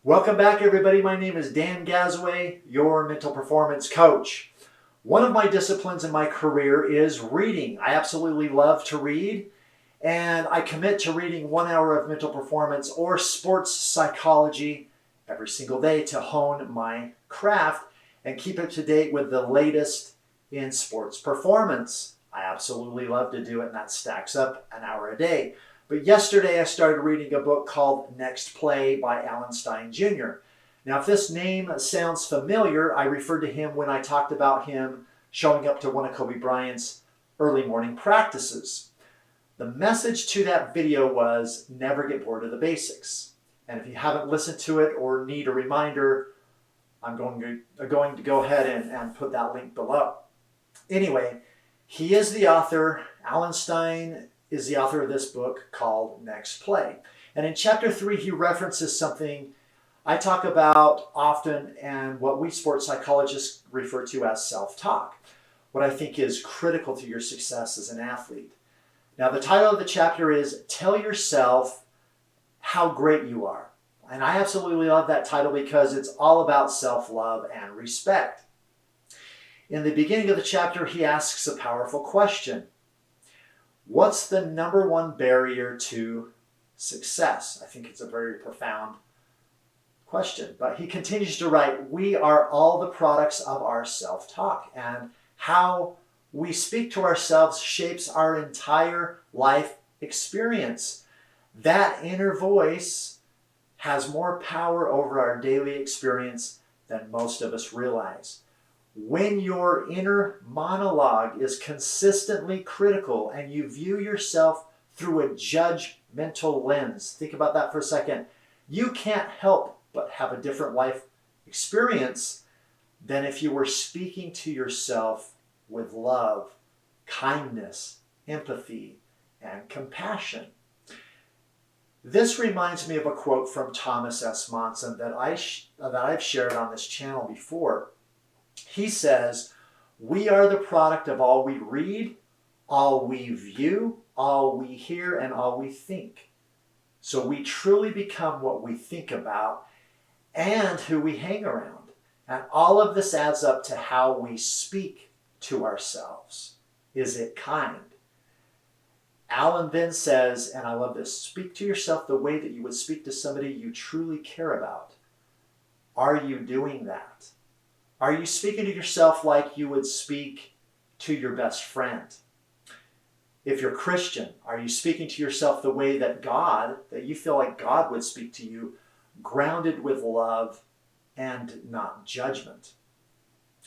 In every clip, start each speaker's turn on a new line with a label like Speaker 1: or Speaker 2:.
Speaker 1: Welcome back, everybody. My name is Dan Gazaway, your mental performance coach. One of my disciplines in my career is reading. I absolutely love to read, and I commit to reading 1 hour of mental performance or sports psychology every single day to hone my craft and keep up to date with the latest in sports performance. I absolutely love to do it, and that stacks up an hour a day. But yesterday I started reading a book called Next Play by Alan Stein Jr. Now, if this name sounds familiar, I referred to him when I talked about him showing up to one of Kobe Bryant's early morning practices. The message to that video was never get bored of the basics. And if you haven't listened to it or need a reminder, I'm going to go ahead and put that link below. Anyway, he is the author. Alan Stein is the author of this book called Next Play. And in chapter 3, he references something I talk about often and what we sports psychologists refer to as self-talk, what I think is critical to your success as an athlete. Now, the title of the chapter is Tell Yourself How Great You Are. And I absolutely love that title because it's all about self-love and respect. In the beginning of the chapter, he asks a powerful question. What's the number one barrier to success? I think it's a very profound question. But he continues to write, we are all the products of our self-talk, and how we speak to ourselves shapes our entire life experience. That inner voice has more power over our daily experience than most of us realize. When your inner monologue is consistently critical and you view yourself through a judgmental lens, think about that for a second, you can't help but have a different life experience than if you were speaking to yourself with love, kindness, empathy, and compassion. This reminds me of a quote from Thomas S. Monson that I've shared on this channel before. He says, we are the product of all we read, all we view, all we hear, and all we think. So we truly become what we think about and who we hang around. And all of this adds up to how we speak to ourselves. Is it kind? Alan then says, and I love this, speak to yourself the way that you would speak to somebody you truly care about. Are you doing that? Are you speaking to yourself like you would speak to your best friend? If you're Christian, are you speaking to yourself the way that you feel like God would speak to you, grounded with love and not judgment?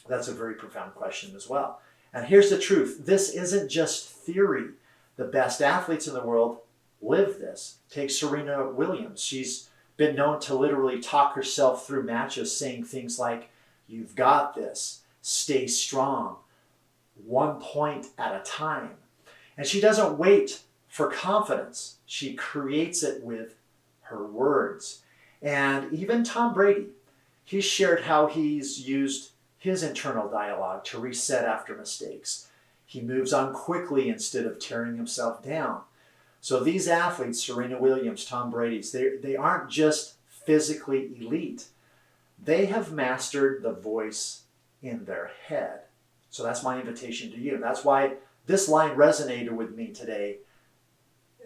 Speaker 1: That's a very profound question as well. And here's the truth. This isn't just theory. The best athletes in the world live this. Take Serena Williams. She's been known to literally talk herself through matches, saying things like, you've got this, stay strong, 1 point at a time. And she doesn't wait for confidence. She creates it with her words. And even Tom Brady, he shared how he's used his internal dialogue to reset after mistakes. He moves on quickly instead of tearing himself down. So these athletes, Serena Williams, Tom Brady, they aren't just physically elite. They have mastered the voice in their head. So that's my invitation to you. That's why this line resonated with me today.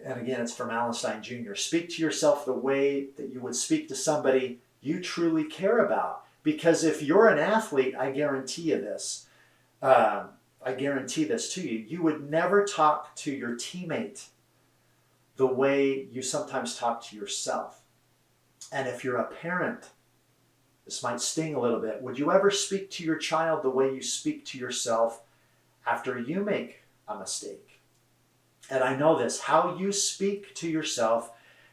Speaker 1: And again, it's from Alan Stein Jr. Speak to yourself the way that you would speak to somebody you truly care about. Because if you're an athlete, I guarantee you this. I guarantee this to you. You would never talk to your teammate the way you sometimes talk to yourself. And if you're a parent, this might sting a little bit. Would you ever speak to your child the way you speak to yourself after you make a mistake? And I know this, how you speak to yourself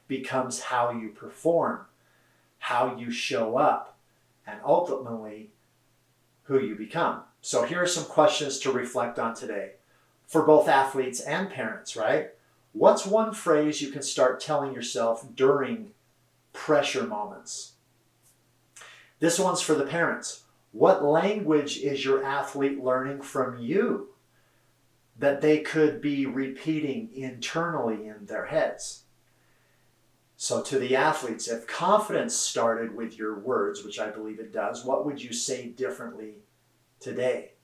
Speaker 1: becomes how you perform, how you show up, and ultimately who you become. So here are some questions to reflect on today for both athletes and parents, right? What's one phrase you can start telling yourself during pressure moments? This one's for the parents. What language is your athlete learning from you that they could be repeating internally in their heads? So to the athletes, if confidence started with your words, which I believe it does, what would you say differently today?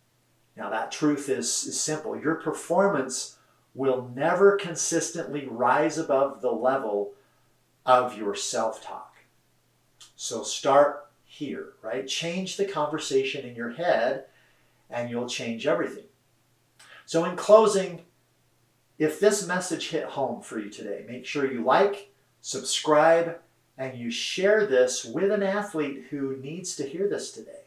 Speaker 1: Now that truth is simple. Your performance will never consistently rise above the level of your self-talk. So start here, right? Change the conversation in your head and you'll change everything. So in closing, if this message hit home for you today, make sure you like, subscribe, and you share this with an athlete who needs to hear this today.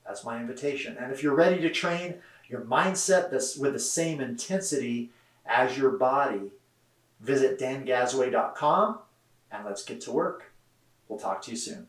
Speaker 1: That's my invitation. And if you're ready to train your mindset with the same intensity as your body, visit dangazaway.com and let's get to work. We'll talk to you soon.